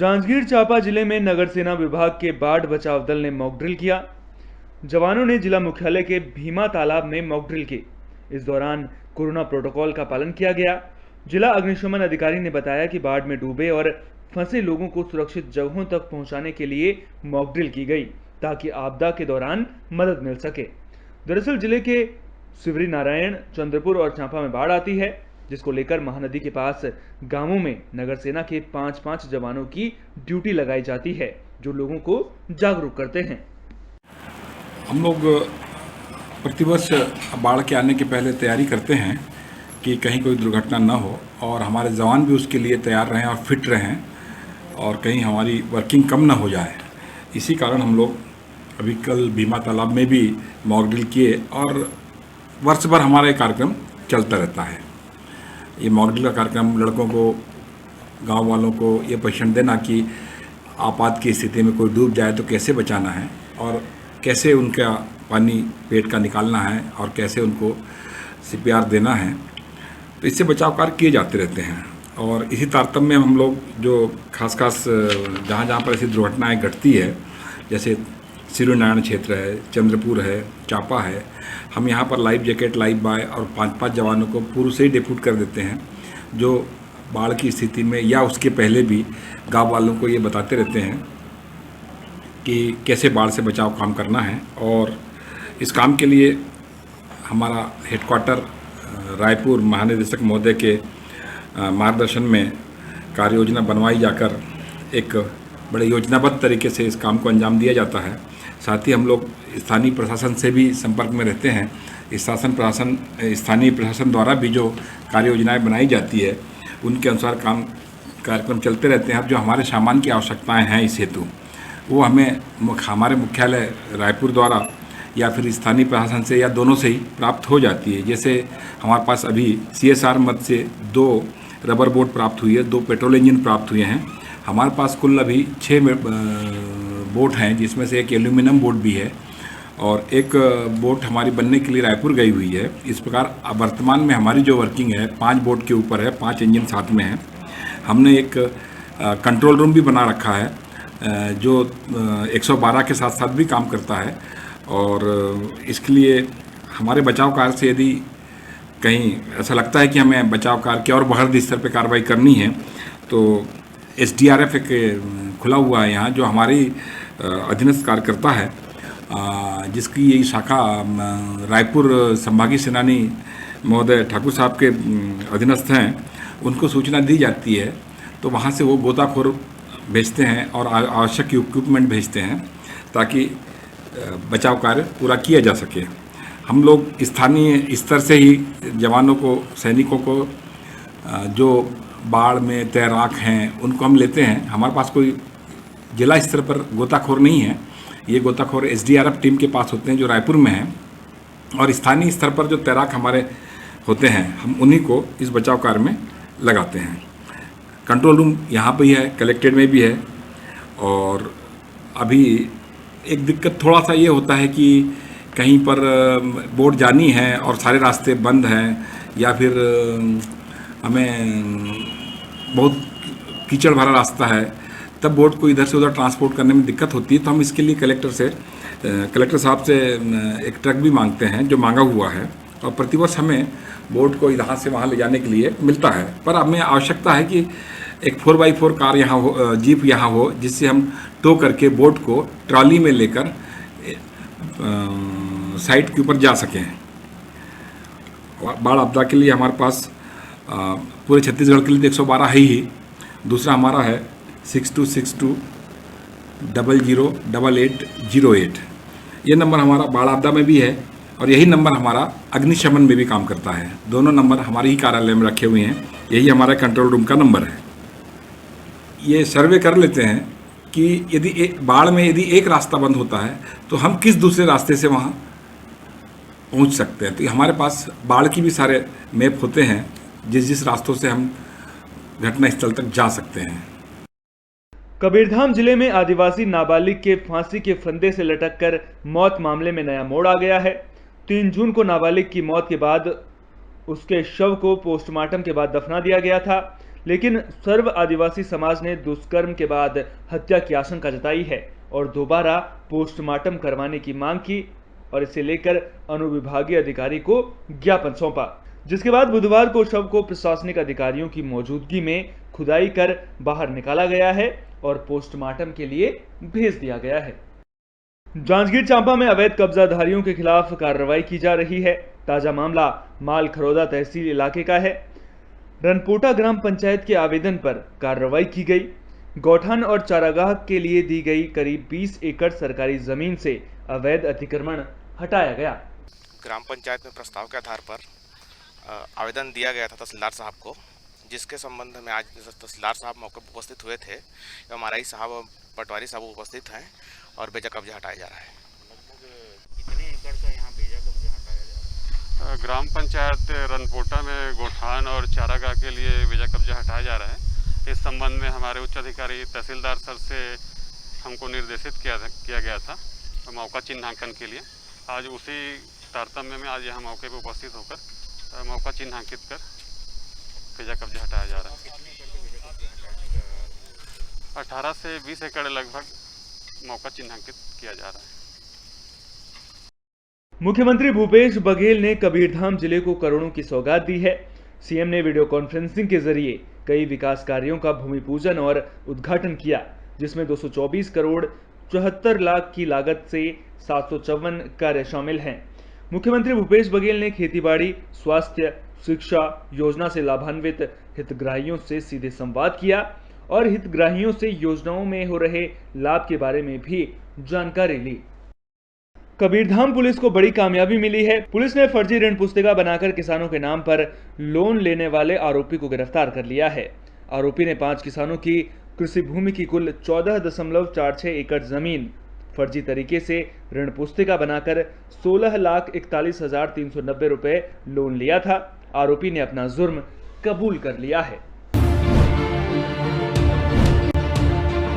जांजगीर चांपा जिले में नगर सेना विभाग के बाढ़ बचाव दल ने मॉक ड्रिल किया। जवानों ने जिला मुख्यालय के भीमा तालाब में मॉक ड्रिल की। इस दौरान कोरोना प्रोटोकॉल का पालन किया गया। जिला अग्निशमन अधिकारी ने बताया कि बाढ़ में डूबे और फंसे लोगों को सुरक्षित जगहों तक पहुंचाने के लिए मॉक ड्रिल की गई ताकि आपदा के दौरान मदद मिल सके। दरअसल जिले के शिवरी नारायण, चंद्रपुर और चांपा में बाढ़ आती है, जिसको लेकर महानदी के पास गांवों में नगर सेना के 5-5 जवानों की ड्यूटी लगाई जाती है, जो लोगों को जागरूक करते हैं। हम लोग प्रतिवर्ष बाढ़ के आने के पहले तैयारी करते हैं कि कहीं कोई दुर्घटना न हो और हमारे जवान भी उसके लिए तैयार रहें और फिट रहें और कहीं हमारी वर्किंग कम ना हो जाए। इसी कारण हम लोग अभी कल भीमा तालाब में भी मॉक ड्रिल किए और वर्ष भर हमारा ये कार्यक्रम चलता रहता है। ये मॉक ड्रिल का कार्यक्रम लड़कों को, गांव वालों को ये प्रशिक्षण देना कि आपात की स्थिति में कोई डूब जाए तो कैसे बचाना है और कैसे उनका पानी पेट का निकालना है और कैसे उनको CPR देना है। तो इससे बचाव कार्य किए जाते रहते हैं और इसी तारतम्य में हम लोग जो खास जहाँ जहाँ पर ऐसी दुर्घटनाएँ घटती है, जैसे शिवरी नारायण क्षेत्र है, चंद्रपुर है, चांपा है, हम यहाँ पर लाइफ जैकेट, लाइफ बॉय और 5-5 जवानों को पूर्व से ही डेप्यूट कर देते हैं, जो बाढ़ की स्थिति में या उसके पहले भी गांव वालों को ये बताते रहते हैं कि कैसे बाढ़ से बचाव काम करना है। और इस काम के लिए हमारा हेडक्वार्टर रायपुर महानिदेशक महोदय के मार्गदर्शन में कार्य योजना बनवाई जाकर एक बड़े योजनाबद्ध तरीके से इस काम को अंजाम दिया जाता है। साथ ही हम लोग स्थानीय प्रशासन से भी संपर्क में रहते हैं। स्थानीय प्रशासन द्वारा भी जो कार्य योजनाएँ बनाई जाती है उनके अनुसार कार्यक्रम चलते रहते हैं। अब जो हमारे सामान की आवश्यकताएं हैं इस हेतु, वो हमें हमारे मुख्यालय रायपुर द्वारा या फिर स्थानीय प्रशासन से या दोनों से ही प्राप्त हो जाती है। जैसे हमारे पास अभी CSR मद से 2 रबर बोट प्राप्त हुई है, 2 पेट्रोल इंजन प्राप्त हुए हैं। हमारे पास कुल अभी 6 बोट हैं, जिसमें से एक एल्यूमिनियम बोट भी है और एक बोट हमारी बनने के लिए रायपुर गई हुई है। इस प्रकार वर्तमान में हमारी जो वर्किंग है 5 बोट के ऊपर है, 5 इंजन साथ में है। हमने एक कंट्रोल रूम भी बना रखा है जो 112 के साथ साथ भी काम करता है और इसके लिए हमारे बचाव कार्य से यदि कहीं ऐसा लगता है कि हमें बचाव कार्य की और बढ़त स्तर पर कार्रवाई करनी है तो SDRF एक खुला हुआ है यहाँ, जो हमारी अधीनस्थ कार्य करता है, जिसकी यही शाखा रायपुर संभागीय सेनानी महोदय ठाकुर साहब के अधीनस्थ हैं। उनको सूचना दी जाती है तो वहाँ से वो गोताखोर भेजते हैं और आवश्यक इक्विपमेंट भेजते हैं ताकि बचाव कार्य पूरा किया जा सके। हम लोग स्थानीय स्तर से ही जवानों को, सैनिकों को जो बाढ़ में तैराक हैं उनको हम लेते हैं। हमारे पास कोई जिला स्तर पर गोताखोर नहीं है, ये गोताखोर SDRF टीम के पास होते हैं जो रायपुर में हैं और स्थानीय स्तर पर जो तैराक हमारे होते हैं हम उन्हीं को इस बचाव कार्य में लगाते हैं। कंट्रोल रूम यहाँ पर ही है, कलेक्टेड में भी है। और अभी एक दिक्कत थोड़ा सा ये होता है कि कहीं पर बोट जानी है और सारे रास्ते बंद हैं या फिर हमें बहुत कीचड़ भरा रास्ता है, तब बोट को इधर से उधर ट्रांसपोर्ट करने में दिक्कत होती है। तो हम इसके लिए कलेक्टर साहब से एक ट्रक भी मांगते हैं, जो मांगा हुआ है, और प्रतिवर्ष हमें बोट को यहाँ से वहाँ ले जाने के लिए मिलता है। पर हमें आवश्यकता है कि एक 4x4 कार यहाँ हो, जीप यहाँ हो, जिससे हम टो करके बोट को ट्रॉली में लेकर साइट के ऊपर जा सकें। बाढ़ आपदा के लिए हमारे पास पूरे छत्तीसगढ़ के लिए 112 है ही। दूसरा हमारा है 6262 008808। ये नंबर हमारा बाढ़ आपदा में भी है और यही नंबर हमारा अग्निशमन में भी काम करता है। दोनों नंबर हमारे ही कार्यालय में रखे हुए हैं, यही हमारा कंट्रोल रूम का नंबर है। ये सर्वे कर लेते हैं कि यदि बाढ़ में यदि एक रास्ता बंद होता है तो हम किस दूसरे रास्ते से वहाँ पहुँच सकते हैं। तो हमारे पास बाढ़ की भी सारे मैप होते हैं, जिस रास्तों से हम घटनास्थल तक जा सकते हैं। कबीरधाम जिले में आदिवासी नाबालिग के फांसी के फंदे से लटककर मौत मामले में नया मोड़ आ गया है। 3 जून को नाबालिग की मौत के बाद उसके शव को पोस्टमार्टम के बाद दफना दिया गया था, लेकिन सर्व आदिवासी समाज ने दुष्कर्म के बाद हत्या की आशंका जताई है और दोबारा पोस्टमार्टम करवाने की मांग की और इसे लेकर अनुविभागीय अधिकारी को ज्ञापन सौंपा, जिसके बाद बुधवार को शव को प्रशासनिक अधिकारियों की मौजूदगी में खुदाई कर बाहर निकाला गया है और पोस्टमार्टम के लिए भेज दिया गया है। जांजगीर चांपा में अवैध कब्जाधारियों के खिलाफ कार्रवाई की जा रही है। ताजा मामला माल खरोदा तहसील इलाके का है। रनपोटा ग्राम पंचायत के आवेदन पर कार्रवाई की गई। गौठान और चारागाह के लिए दी गई करीब 20 एकड़ सरकारी जमीन से अवैध अतिक्रमण हटाया गया। ग्राम पंचायत में प्रस्ताव के आधार पर आवेदन दिया गया था तहसीलदार साहब को, जिसके संबंध में आज तहसीलदार साहब मौके पर उपस्थित हुए थे। हमारा साहब पटवारी साहब उपस्थित हैं और बेजा कब्जा हटाया जा रहा है। कितने एकड़ का यहाँ बेजा कब्जा हटाया जा रहा है? ग्राम पंचायत रनपोटा में गोठान और चारागाह के लिए बेजा कब्जा हटाया जा रहा है। इस संबंध में हमारे उच्च अधिकारी तहसीलदार सर से हमको निर्देशित किया गया था मौका चिन्हांकन के लिए। आज उसी तारतम्य में आज यहाँ मौके पर उपस्थित होकर मौका चिन्हांकित कर बेजा कब्जा हटाया जा रहा है। 18 से 20 एकड़ लगभग मौका चिन्हांकित किया जा रहा है। मुख्यमंत्री भूपेश बघेल ने कबीरधाम जिले को करोड़ों की सौगात दी है। सीएम ने वीडियो कॉन्फ्रेंसिंग के जरिए कई विकास कार्यों का भूमि पूजन और उद्घाटन किया, जिसमें 224 करोड़ 74 लाख की लागत से 754 कार्य शामिल हैं। मुख्यमंत्री भूपेश बघेल ने खेतीबाड़ी, स्वास्थ्य, शिक्षा योजना से लाभान्वित हितग्राहियों से सीधे संवाद किया और हितग्राहियों से योजनाओं में हो रहे लाभ के बारे में भी जानकारी ली। कबीरधाम पुलिस को बड़ी कामयाबी मिली है। पुलिस ने फर्जी ऋण पुस्तिका बनाकर किसानों के नाम पर लोन लेने वाले आरोपी को गिरफ्तार कर लिया है। आरोपी ने 5 किसानों की कृषि भूमि की कुल 14.46 एकड़ जमीन फर्जी तरीके से ऋण पुस्तिका बनाकर 16,41,390 रुपए लोन लिया था। आरोपी ने अपना जुर्म कबूल कर लिया है।